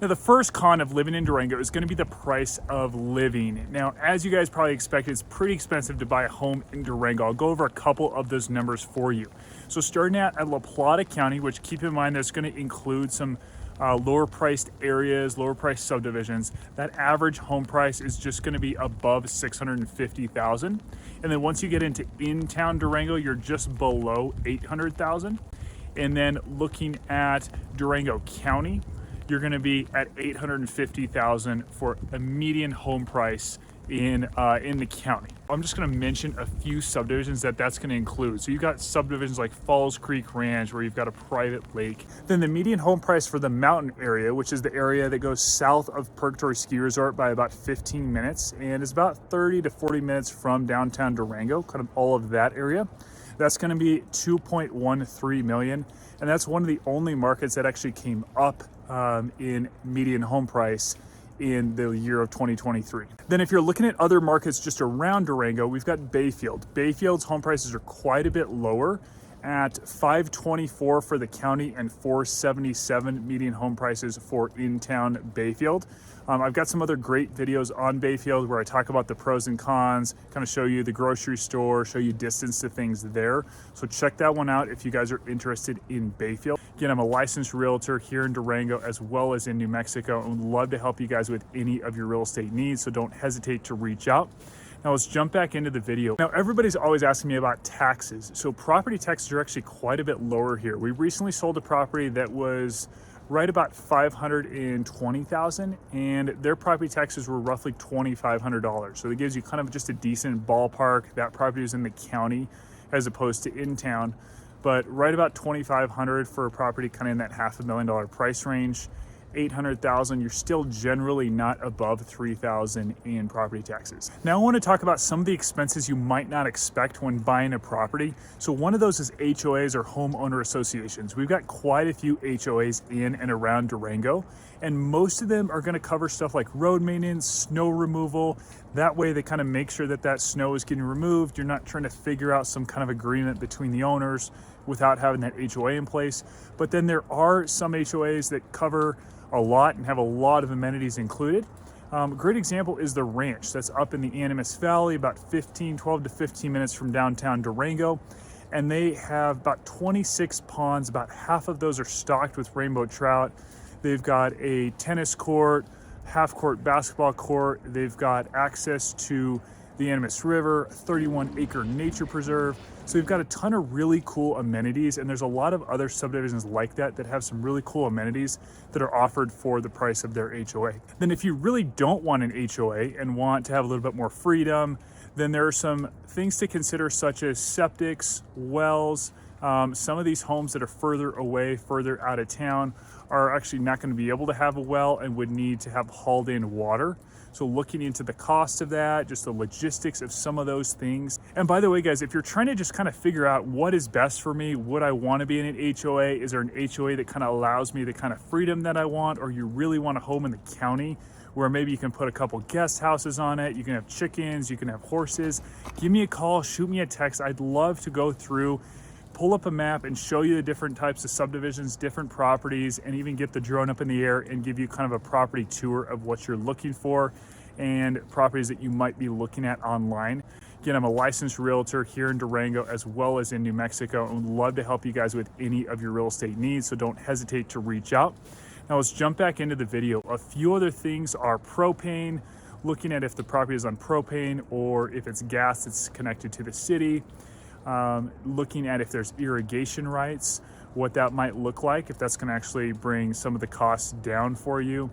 Now, the first con of living in Durango is going to be the price of living. Now, as you guys probably expected, it's pretty expensive to buy a home in Durango. I'll go over a couple of those numbers for you. So starting at La Plata County, which keep in mind that's going to include some lower priced areas, lower priced subdivisions, that average home price is just going to be above $650,000. And then once you get into in-town Durango, you're just below $800,000. And then looking at Durango County, you're going to be at $850,000 for a median home price in the county. I'm just going to mention a few subdivisions that's going to include. So you've got subdivisions like Falls Creek Ranch, where you've got a private lake. Then the median home price for the mountain area, which is the area that goes south of Purgatory Ski Resort by about 15 minutes, and is about 30 to 40 minutes from downtown Durango, kind of all of that area. That's going to be $2.13 million, and that's one of the only markets that actually came up in median home price in the year of 2023. Then if you're looking at other markets just around Durango, we've got Bayfield. Bayfield's home prices are quite a bit lower at $524 for the county and $477 median home prices for in-town Bayfield. I've got some other great videos on Bayfield where I talk about the pros and cons, kind of show you the grocery store, show you distance to things there. So check that one out if you guys are interested in Bayfield. Again, I'm a licensed realtor here in Durango as well as in New Mexico, and would love to help you guys with any of your real estate needs, so don't hesitate to reach out. Now let's jump back into the video. Now everybody's always asking me about taxes. So property taxes are actually quite a bit lower here. We recently sold a property that was right about $520,000, and their property taxes were roughly $2,500. So it gives you kind of just a decent ballpark. That property is in the county as opposed to in town, but right about $2,500 for a property kind of in that $500,000 price range. $800,000, you're still generally not above $3,000 in property taxes. Now I want to talk about some of the expenses you might not expect when buying a property. So one of those is HOAs, or homeowner associations. We've got quite a few HOAs in and around Durango, and most of them are going to cover stuff like road maintenance, snow removal. That way they kind of make sure that snow is getting removed. You're not trying to figure out some kind of agreement between the owners without having that HOA in place. But then there are some HOAs that cover a lot and have a lot of amenities included. A great example is the ranch that's up in the Animas Valley, about 12 to 15 minutes from downtown Durango. And they have about 26 ponds. About half of those are stocked with rainbow trout. They've got a tennis court, half-court basketball court. They've got access to the Animas River, a 31-acre nature preserve. So we've got a ton of really cool amenities, and there's a lot of other subdivisions like that have some really cool amenities that are offered for the price of their HOA. Then if you really don't want an HOA and want to have a little bit more freedom, then there are some things to consider, such as septics, wells. Some of these homes that are further away, further out of town, are actually not going to be able to have a well and would need to have hauled in water. So looking into the cost of that, just the logistics of some of those things. And by the way, guys, if you're trying to just kind of figure out what is best for me, would I want to be in an HOA? Is there an HOA that kind of allows me the kind of freedom that I want? Or you really want a home in the county where maybe you can put a couple guest houses on it, you can have chickens, you can have horses? Give me a call, shoot me a text. I'd love to go through, pull up a map and show you the different types of subdivisions, different properties, and even get the drone up in the air and give you kind of a property tour of what you're looking for and properties that you might be looking at online. Again, I'm a licensed realtor here in Durango as well as in New Mexico, and would love to help you guys with any of your real estate needs, so don't hesitate to reach out. Now let's jump back into the video. A few other things are propane, looking at if the property is on propane or if it's gas that's connected to the city. Looking at if there's irrigation rights, what that might look like, if that's going to actually bring some of the costs down for you,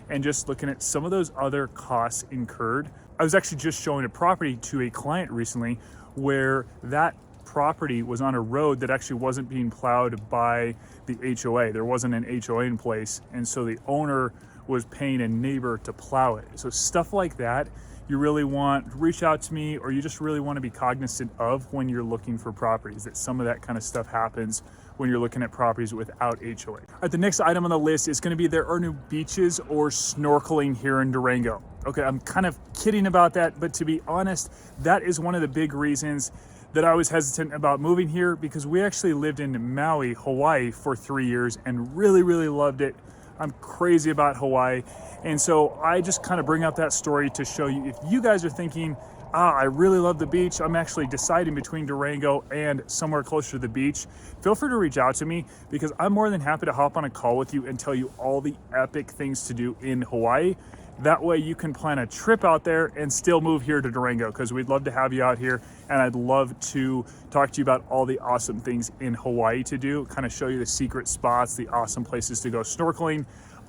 and just looking at some of those other costs incurred. I was actually just showing a property to a client recently where that property was on a road that actually wasn't being plowed by the HOA. There wasn't an HOA in place, and so the owner was paying a neighbor to plow it. So stuff like that, you really want to reach out to me, or you just really want to be cognizant of when you're looking for properties, that some of that kind of stuff happens when you're looking at properties without HOA. All right, the next item on the list is going to be there are no beaches or snorkeling here in Durango. Okay, I'm kind of kidding about that, but to be honest, that is one of the big reasons that I was hesitant about moving here, because we actually lived in Maui, Hawaii for 3 years and really, really loved it. I'm crazy about Hawaii. And so I just kind of bring up that story to show you, if you guys are thinking, I really love the beach, I'm actually deciding between Durango and somewhere closer to the beach, feel free to reach out to me, because I'm more than happy to hop on a call with you and tell you all the epic things to do in Hawaii. That way you can plan a trip out there and still move here to Durango, because we'd love to have you out here, and I'd love to talk to you about all the awesome things in Hawaii to do, kind of show you the secret spots, the awesome places to go snorkeling.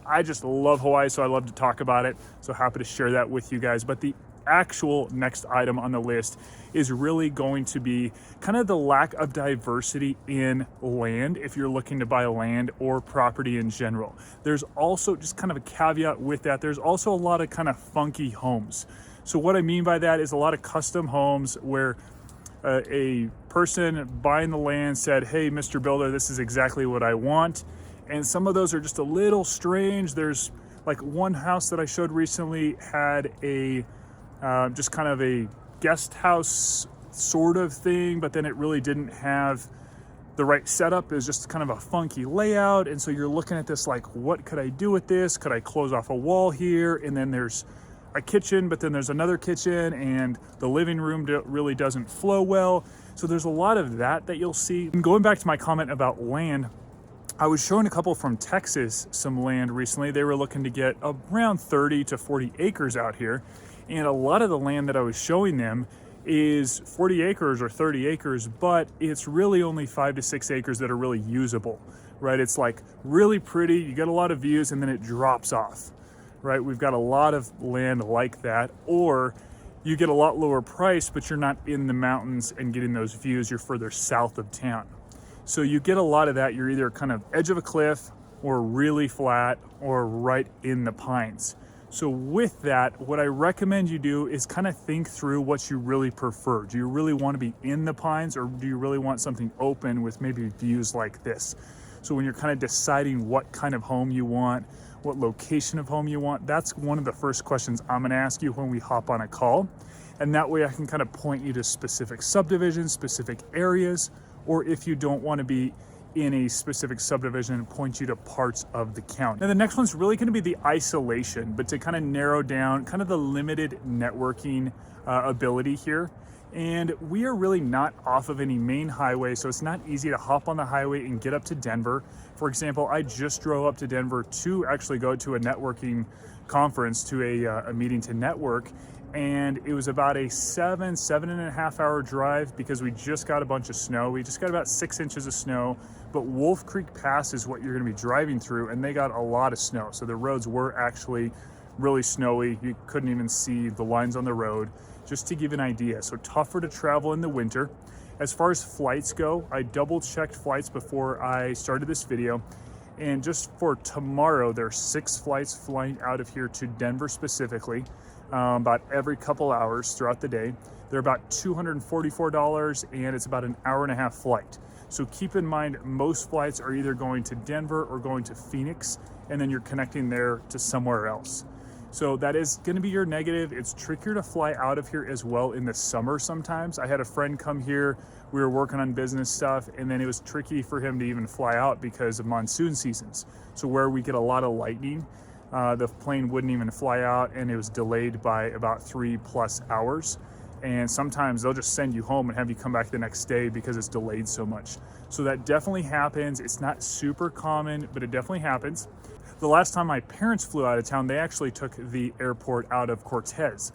I just love Hawaii, so I love to talk about it. So happy to share that with you guys. But the actual next item on the list is really going to be kind of the lack of diversity in land if you're looking to buy land or property in general. There's also, just kind of a caveat with that, there's also a lot of kind of funky homes. So what I mean by that is a lot of custom homes where a person buying the land said, hey, Mr. Builder, this is exactly what I want. And some of those are just a little strange. There's like one house that I showed recently had a just kind of a guest house sort of thing, but then it really didn't have the right setup. It was just kind of a funky layout. And so you're looking at this like, what could I do with this? Could I close off a wall here? And then there's a kitchen, but then there's another kitchen, and the living room really doesn't flow well. So there's a lot of that you'll see. And going back to my comment about land, I was showing a couple from Texas some land recently. They were looking to get around 30 to 40 acres out here. And a lot of the land that I was showing them is 40 acres or 30 acres, but it's really only 5 to 6 acres that are really usable, right? It's like really pretty, you get a lot of views, and then it drops off, right? We've got a lot of land like that. Or you get a lot lower price, but you're not in the mountains and getting those views, you're further south of town. So you get a lot of that, you're either kind of edge of a cliff or really flat or right in the pines. So with that, what I recommend you do is kind of think through what you really prefer. Do you really want to be in the pines, or do you really want something open with maybe views like this? So when you're kind of deciding what kind of home you want, what location of home you want, that's one of the first questions I'm going to ask you when we hop on a call. And that way I can kind of point you to specific subdivisions, specific areas, or if you don't want to be in a specific subdivision, and point you to parts of the county. Now the next one's really going to be the isolation, but to kind of narrow down kind of the limited networking ability here. And we are really not off of any main highway, so it's not easy to hop on the highway and get up to Denver. For example, I just drove up to Denver to actually go to a networking conference, to a meeting to network. And it was about a 7.5 hour drive, because we just got a bunch of snow. We just got about 6 inches of snow, but Wolf Creek Pass is what you're gonna be driving through, and they got a lot of snow. So the roads were actually really snowy. You couldn't even see the lines on the road, just to give you an idea. So tougher to travel in the winter. As far as flights go, I double checked flights before I started this video. And just for tomorrow, there are 6 flights flying out of here to Denver specifically. About every couple hours throughout the day. They're about $244, and it's about an hour-and-a-half flight. So keep in mind, most flights are either going to Denver or going to Phoenix, and then you're connecting there to somewhere else. So that is going to be your negative. It's trickier to fly out of here as well in the summer sometimes. I had a friend come here, we were working on business stuff, and then it was tricky for him to even fly out because of monsoon seasons. So where we get a lot of lightning, the plane wouldn't even fly out, and it was delayed by about 3+ hours. And sometimes they'll just send you home and have you come back the next day because it's delayed so much. So that definitely happens. It's not super common, but it definitely happens. The last time my parents flew out of town, they actually took the airport out of Cortez,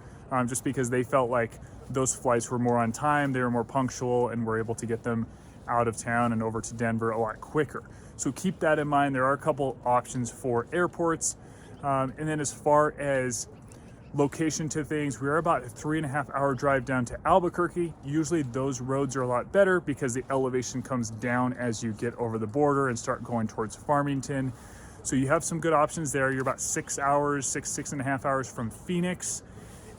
just because they felt like those flights were more on time, they were more punctual, and were able to get them out of town and over to Denver a lot quicker. So keep that in mind. There are a couple options for airports. And then as far as location to things, we are about a 3.5 hour drive down to Albuquerque. Usually those roads are a lot better because the elevation comes down as you get over the border and start going towards Farmington. So you have some good options there. You're about 6 hours, 6.5 hours from Phoenix.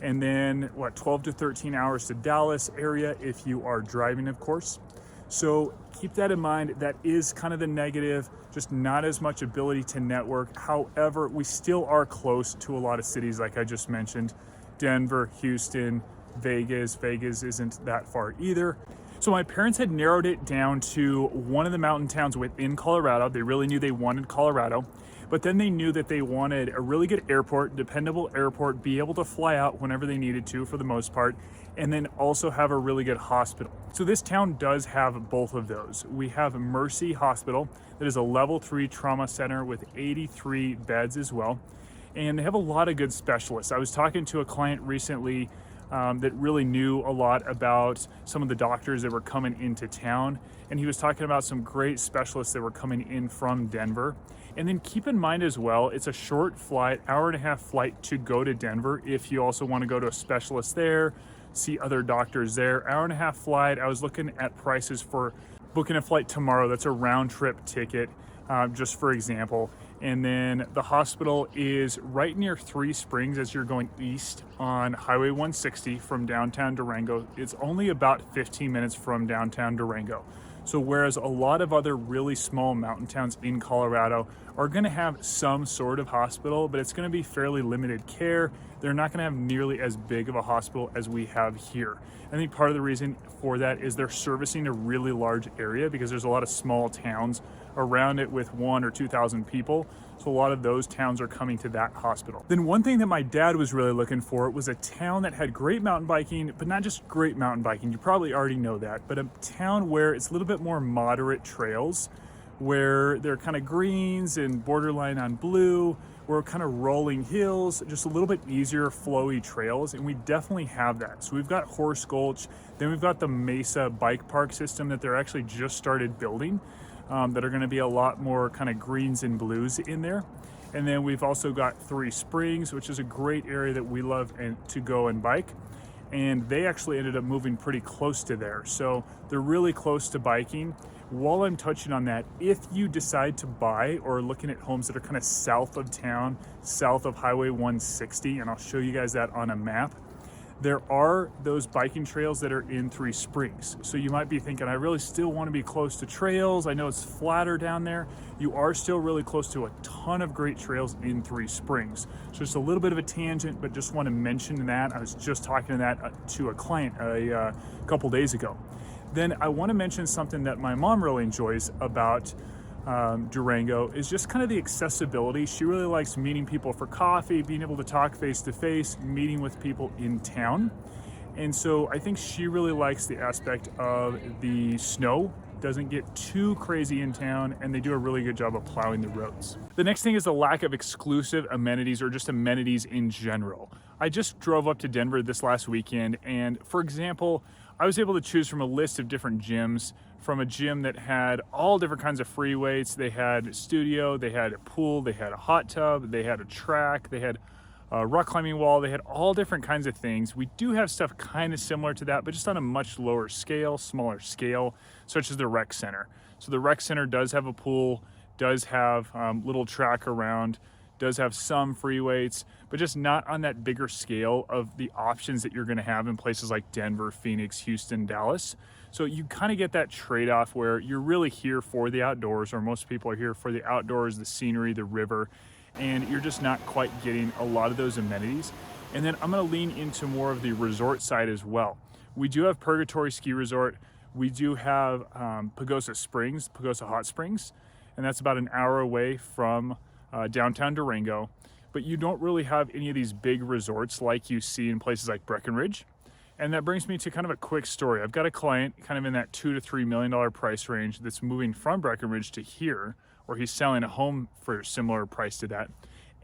And then 12 to 13 hours to Dallas area if you are driving, of course. So keep that in mind. That is kind of the negative, just not as much ability to network. However, we still are close to a lot of cities like I just mentioned. Denver, Houston, Vegas. Vegas isn't that far either. So my parents had narrowed it down to one of the mountain towns within Colorado. They really knew they wanted Colorado, But then they knew that they wanted a really good airport, dependable airport, be able to fly out whenever they needed to for the most part, and then also have a really good hospital. So this town does have both of those. We have Mercy Hospital that is a level 3 trauma center with 83 beds as well. And they have a lot of good specialists. I was talking to a client recently that really knew a lot about some of the doctors that were coming into town. And he was talking about some great specialists that were coming in from Denver. And then keep in mind as well, it's a short flight, hour-and-a-half flight to go to Denver if you also want to go to a specialist there, see other doctors there. Hour-and-a-half flight. I was looking at prices for booking a flight tomorrow. That's a round-trip ticket, just for example. And then the hospital is right near Three Springs as you're going east on Highway 160 from downtown Durango. It's only about 15 minutes from downtown Durango. So whereas a lot of other really small mountain towns in Colorado are going to have some sort of hospital, but it's going to be fairly limited care. They're not going to have nearly as big of a hospital as we have here. I think part of the reason for that is they're servicing a really large area because there's a lot of small towns around it with 1,000 or 2,000 people. So a lot of those towns are coming to that hospital. Then one thing that my dad was really looking for was a town that had great mountain biking, but not just great mountain biking. You probably already know that, but a town where it's a little bit more moderate trails, where they're kind of greens and borderline on blue, where kind of rolling hills, just a little bit easier flowy trails. And we definitely have that. So we've got Horse Gulch, then we've got the Mesa bike park system that they're actually just started building. That are going to be a lot more kind of greens and blues in there. And then we've also got Three Springs, which is a great area that we love to go and bike. And they actually ended up moving pretty close to there. So they're really close to biking. While I'm touching on that, if you decide to buy or are looking at homes that are kind of south of town, south of Highway 160, and I'll show you guys that on a map, there are those biking trails that are in Three Springs. So you might be thinking, I really still want to be close to trails. I know it's flatter down there. You are still really close to a ton of great trails in Three Springs. So just a little bit of a tangent, but just want to mention that. I was just talking to that to a client a couple days ago. Then I want to mention something that my mom really enjoys about Durango is just kind of the accessibility. She really likes meeting people for coffee, being able to talk face to face, meeting with people in town. And so I think she really likes the aspect of the snow doesn't get too crazy in town, and they do a really good job of plowing the roads. The next thing is the lack of exclusive amenities or just amenities in general. I just drove up to Denver this last weekend, and for example, I was able to choose from a list of different gyms, from a gym that had all different kinds of free weights. They had a studio, they had a pool, they had a hot tub, they had a track, they had a rock climbing wall, they had all different kinds of things. We do have stuff kind of similar to that, but just on a much lower scale, smaller scale, such as the rec center. So the rec center does have a pool, does have little track around, does have some free weights, but just not on that bigger scale of the options that you're gonna have in places like Denver, Phoenix, Houston, Dallas. So you kind of get that trade-off where you're really here for the outdoors, or most people are here for the outdoors, the scenery, the river, and you're just not quite getting a lot of those amenities. And then I'm gonna lean into more of the resort side as well. We do have Purgatory Ski Resort. We do have Pagosa Springs, Pagosa Hot Springs, and that's about an hour away from downtown Durango. But you don't really have any of these big resorts like you see in places like Breckenridge. And that brings me to kind of a quick story. I've got a client kind of in that $2 to $3 million price range that's moving from Breckenridge to here, or he's selling a home for a similar price to that.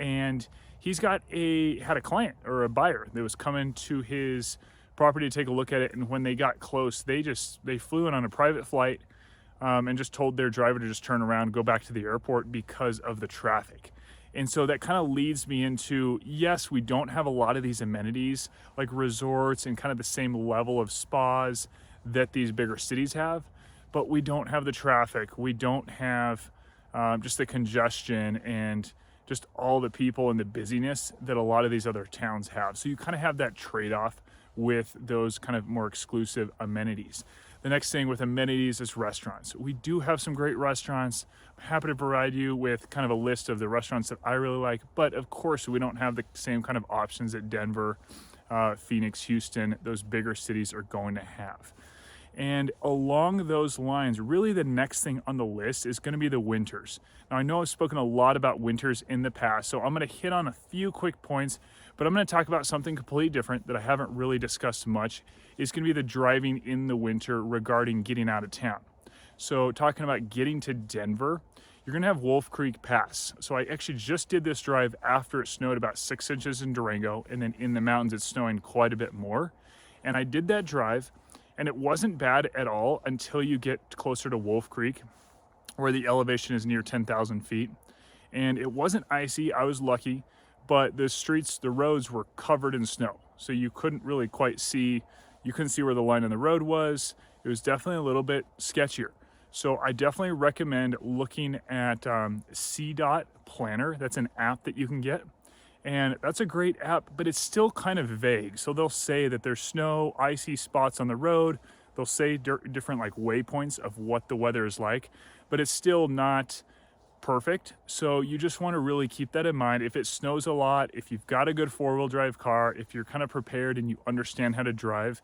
And he's had a client or a buyer that was coming to his property to take a look at it. And when they got close, they flew in on a private flight and just told their driver to just turn around, go back to the airport because of the traffic. And so that kind of leads me into, yes, we don't have a lot of these amenities like resorts and kind of the same level of spas that these bigger cities have, but we don't have the traffic. We don't have just the congestion and just all the people and the busyness that a lot of these other towns have. So you kind of have that trade-off with those kind of more exclusive amenities. The next thing with amenities is restaurants. We do have some great restaurants. I'm happy to provide you with kind of a list of the restaurants that I really like, but of course we don't have the same kind of options that Denver, Phoenix, Houston, those bigger cities are going to have. And along those lines, really the next thing on the list is going to be the winters. Now, I know I've spoken a lot about winters in the past, so I'm going to hit on a few quick points, but I'm going to talk about something completely different that I haven't really discussed much. It's going to be the driving in the winter regarding getting out of town. So talking about getting to Denver, you're going to have Wolf Creek Pass. So I actually just did this drive after it snowed about 6 inches in Durango, and then in the mountains it's snowing quite a bit more. And I did that drive, and it wasn't bad at all until you get closer to Wolf Creek, where the elevation is near 10,000 feet. And it wasn't icy, I was lucky, but the streets, the roads were covered in snow. So you couldn't really quite see, you couldn't see where the line on the road was. It was definitely a little bit sketchier. So I definitely recommend looking at CDOT Planner. That's an app that you can get. And that's a great app, but it's still kind of vague. So they'll say that there's snow, icy spots on the road. They'll say different like waypoints of what the weather is like, but it's still not perfect. So you just want to really keep that in mind. If it snows a lot, if you've got a good four-wheel drive car, if you're kind of prepared and you understand how to drive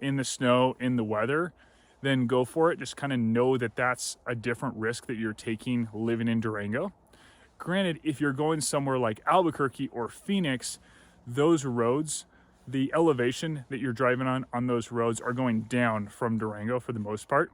in the snow, in the weather, then go for it. Just kind of know that that's a different risk that you're taking living in Durango. Granted, if you're going somewhere like Albuquerque or Phoenix, those roads, the elevation that you're driving on those roads are going down from Durango for the most part.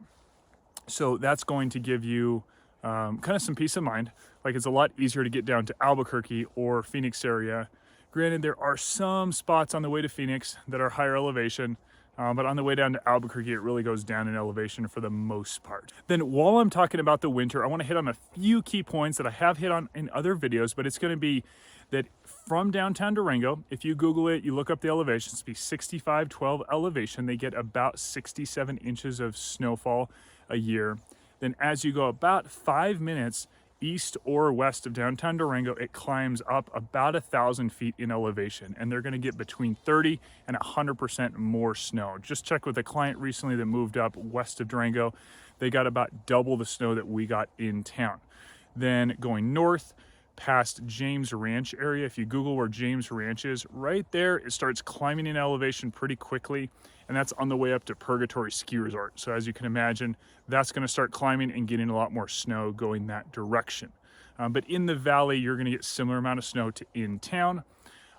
So that's going to give you kind of some peace of mind. Like it's a lot easier to get down to Albuquerque or Phoenix area. Granted, there are some spots on the way to Phoenix that are higher elevation, but on the way down to Albuquerque, it really goes down in elevation for the most part. Then while I'm talking about the winter, I want to hit on a few key points that I have hit on in other videos, but it's going to be that from downtown Durango, if you Google it, you look up the elevations, it's be 6512 elevation, they get about 67 inches of snowfall a year. Then as you go about 5 minutes east or west of downtown Durango, it climbs up about 1,000 feet in elevation, and they're going to get between 30 and 100% more snow. Just checked with a client recently that moved up west of Durango. They got about double the snow that we got in town. Then going north past James Ranch area, if you Google where James Ranch is, right there it starts climbing in elevation pretty quickly, and that's on the way up to Purgatory Ski Resort. So as you can imagine, that's going to start climbing and getting a lot more snow going that direction. But in the valley, you're going to get similar amount of snow to in town.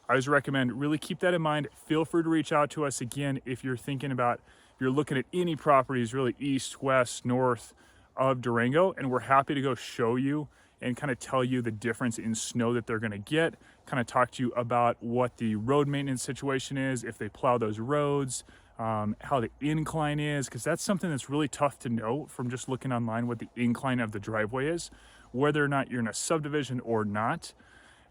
I always recommend really keep that in mind. Feel free to reach out to us again if you're thinking about, if you're looking at any properties really east, west, north of Durango, and we're happy to go show you and kind of tell you the difference in snow that they're going to get, kind of talk to you about what the road maintenance situation is, if they plow those roads, how the incline is, because that's something that's really tough to know from just looking online what the incline of the driveway is, whether or not you're in a subdivision or not.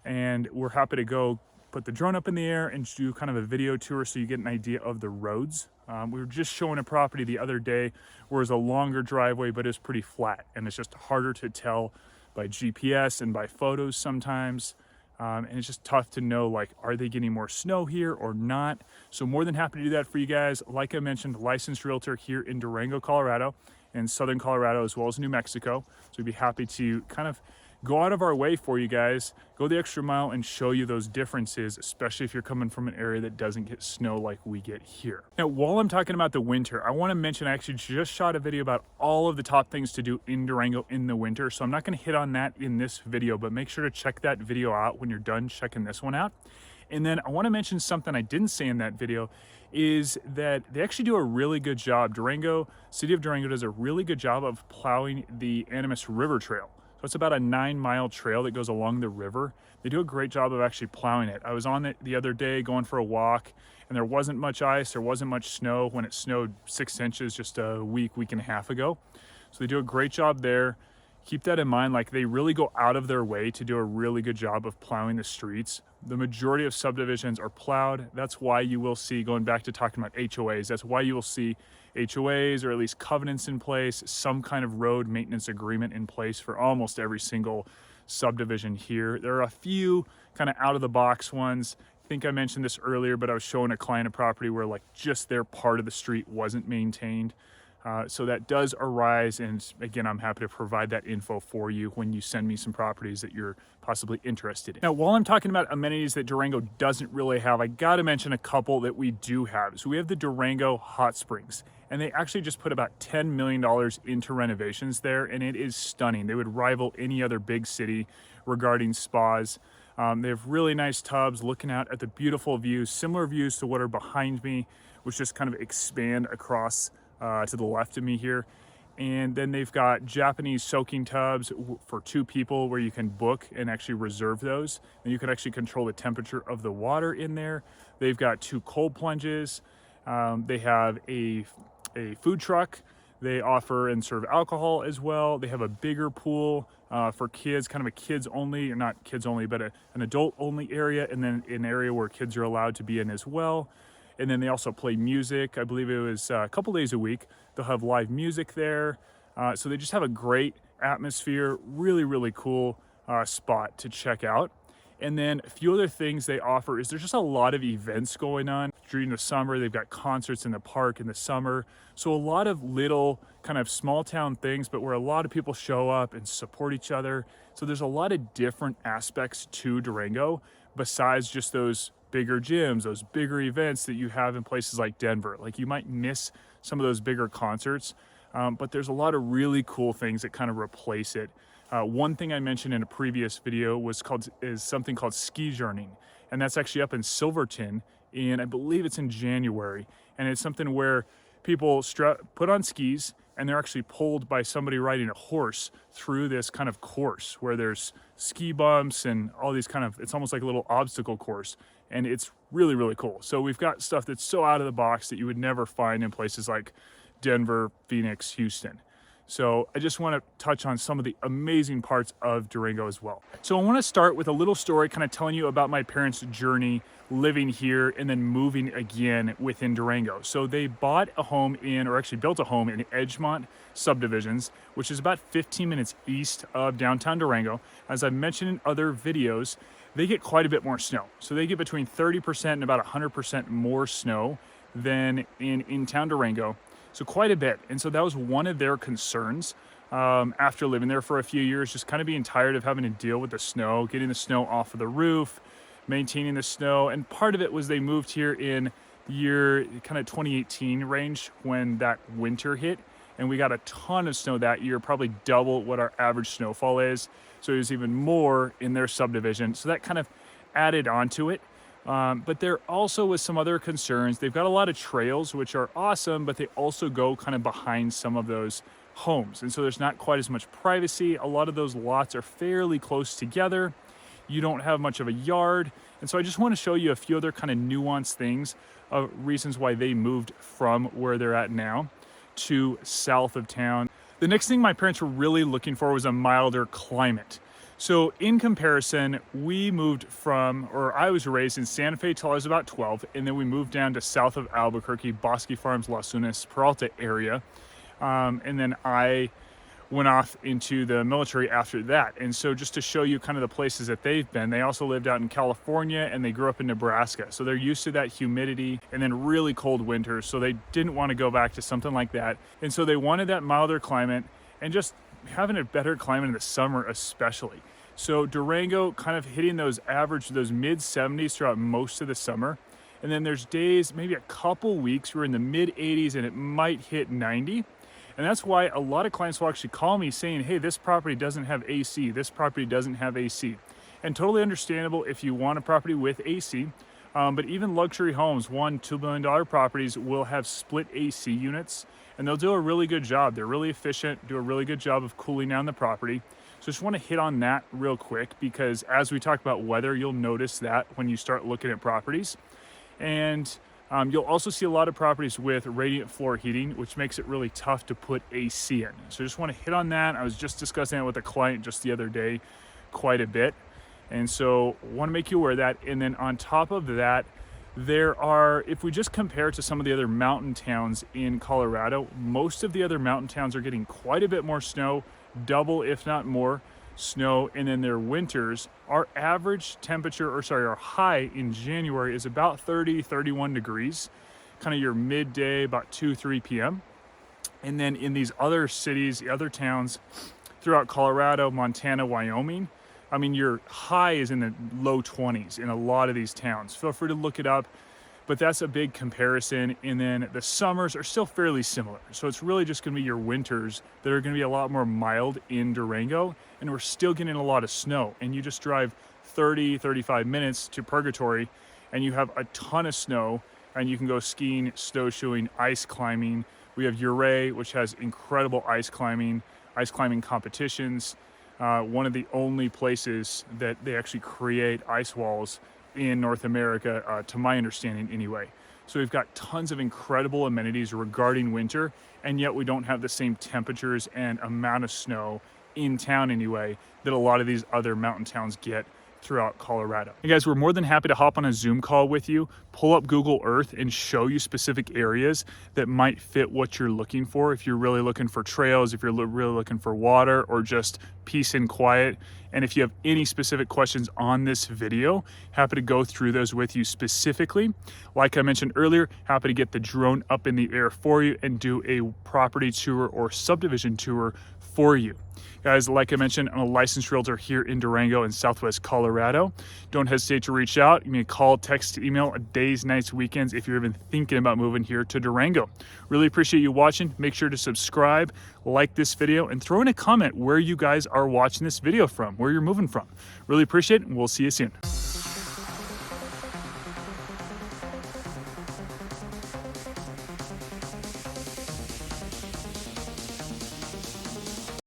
And we're happy to go put the drone up in the air and do kind of a video tour so you get an idea of the roads. We were just showing a property the other day where it's a longer driveway, but it's pretty flat, and it's just harder to tell by GPS and by photos sometimes. And it's just tough to know, like, are they getting more snow here or not? So more than happy to do that for you guys. Like I mentioned, licensed realtor here in Durango, Colorado, and Southern Colorado, as well as New Mexico. So we'd be happy to kind of go out of our way for you guys, go the extra mile and show you those differences, especially if you're coming from an area that doesn't get snow like we get here. Now, while I'm talking about the winter, I want to mention I actually just shot a video about all of the top things to do in Durango in the winter. So I'm not going to hit on that in this video, but make sure to check that video out when you're done checking this one out. And then I want to mention something I didn't say in that video is that they actually do a really good job. Durango, City of Durango does a really good job of plowing the Animas River Trail. So it's about a 9-mile trail that goes along the river. They do a great job of actually plowing it. I was on it the other day going for a walk, and there wasn't much ice, there wasn't much snow when it snowed 6 inches just a week and a half ago. So they do a great job there. Keep that in mind, like they really go out of their way to do a really good job of plowing the streets. The majority of subdivisions are plowed. That's why you will see, going back to talking about HOAs, that's why you will see HOAs or at least covenants in place, some kind of road maintenance agreement in place for almost every single subdivision here. There are a few kind of out of the box ones. I think I mentioned this earlier, but I was showing a client a property where like just their part of the street wasn't maintained. So that does arise, and again, I'm happy to provide that info for you when you send me some properties that you're possibly interested in. Now, while I'm talking about amenities that Durango doesn't really have, I gotta mention a couple that we do have. So we have the Durango Hot Springs. and they actually just put about $10 million into renovations there, and it is stunning. They would rival any other big city regarding spas. They have really nice tubs looking out at the beautiful views, similar views to what are behind me, which just kind of expand across to the left of me here. And then they've got Japanese soaking tubs for 2 people where you can book and actually reserve those. And you can actually control the temperature of the water in there. They've got 2 cold plunges. They have a food truck. They offer and serve alcohol as well. They have a bigger pool for kids, kind of a kids only, or not kids only, but an adult only area, and then an area where kids are allowed to be in as well. And then they also play music. I believe it was a couple days a week. They'll have live music there. So they just have a great atmosphere, really, really cool spot to check out. And then a few other things they offer is there's just a lot of events going on during the summer. They've got concerts in the park in the summer. So a lot of little kind of small town things, but where a lot of people show up and support each other. So there's a lot of different aspects to Durango besides just those bigger gyms, those bigger events that you have in places like Denver. Like you might miss some of those bigger concerts, but there's a lot of really cool things that kind of replace it. One thing I mentioned in a previous video is something called ski journeying, and that's actually up in Silverton, and I believe it's in January. And it's something where people put on skis and they're actually pulled by somebody riding a horse through this kind of course where there's ski bumps and all these it's almost like a little obstacle course, and it's really, really cool. So we've got stuff that's so out of the box that you would never find in places like Denver, Phoenix, Houston. So I just want to touch on some of the amazing parts of Durango as well. So I want to start with a little story kind of telling you about my parents' journey living here and then moving again within Durango. So they bought a home or actually built a home in Edgemont subdivisions, which is about 15 minutes east of downtown Durango. As I've mentioned in other videos, they get quite a bit more snow. So they get between 30% and about 100% more snow than in town Durango. So quite a bit. And so that was one of their concerns after living there for a few years, just kind of being tired of having to deal with the snow, getting the snow off of the roof, maintaining the snow. And part of it was they moved here in the year kind of 2018 range when that winter hit. And we got a ton of snow that year, probably double what our average snowfall is. So it was even more in their subdivision. So that kind of added onto it. But there also was some other concerns. They've got a lot of trails, which are awesome, but they also go kind of behind some of those homes. And so there's not quite as much privacy. A lot of those lots are fairly close together. You don't have much of a yard. And so I just want to show you a few other kind of nuanced things, reasons why they moved from where they're at now to south of town. The next thing my parents were really looking for was a milder climate. So in comparison, I was raised in Santa Fe till I was about 12, and then we moved down to south of Albuquerque, Bosque Farms, Las Unas, Peralta area. And then I went off into the military after that. And so just to show you kind of the places that they've been, they also lived out in California and they grew up in Nebraska. So they're used to that humidity and then really cold winters. So they didn't want to go back to something like that. And so they wanted that milder climate and just having a better climate in the summer especially. So Durango kind of hitting those mid 70s throughout most of the summer. And then there's days, maybe a couple weeks, we're in the mid 80s and it might hit 90. And that's why a lot of clients will actually call me saying, hey, this property doesn't have AC. This property doesn't have AC. And totally understandable if you want a property with AC. But even luxury homes, $1-2 million properties will have split AC units, and they'll do a really good job. They're really efficient, do a really good job of cooling down the property. So just want to hit on that real quick, because as we talk about weather, you'll notice that when you start looking at properties. And you'll also see a lot of properties with radiant floor heating, which makes it really tough to put AC in. So I just want to hit on that. I was just discussing it with a client just the other day quite a bit. And so I want to make you aware of that. And then on top of that, if we just compare to some of the other mountain towns in Colorado, most of the other mountain towns are getting quite a bit more snow, double if not more snow. And then their winters, our average temperature, our high in January is about 30-31 degrees, kind of your midday, about 2-3 p.m. And then in these other cities, the other towns throughout Colorado, Montana, Wyoming, I mean, your high is in the low 20s in a lot of these towns. Feel free to look it up. but that's a big comparison. And then the summers are still fairly similar. So it's really just gonna be your winters that are gonna be a lot more mild in Durango, and we're still getting a lot of snow. And you just drive 30, 35 minutes to Purgatory and you have a ton of snow, and you can go skiing, snowshoeing, ice climbing. We have Ouray, which has incredible ice climbing competitions. One of the only places that they actually create ice walls in North America, to my understanding anyway. So we've got tons of incredible amenities regarding winter, and yet we don't have the same temperatures and amount of snow in town anyway that a lot of these other mountain towns get throughout Colorado. Hey guys, we're more than happy to hop on a Zoom call with you, pull up Google Earth and show you specific areas that might fit what you're looking for. If you're really looking for trails, if you're really looking for water, or just peace and quiet. And if you have any specific questions on this video, happy to go through those with you specifically. Like I mentioned earlier, happy to get the drone up in the air for you and do a property tour or subdivision tour for you. Guys, like I mentioned, I'm a licensed realtor here in Durango in Southwest Colorado. Don't hesitate to reach out. You can call, text, email, days, nights, weekends if you're even thinking about moving here to Durango. Really appreciate you watching. Make sure to subscribe, like this video, and throw in a comment where you guys are watching this video from, where you're moving from. Really appreciate it, and we'll see you soon.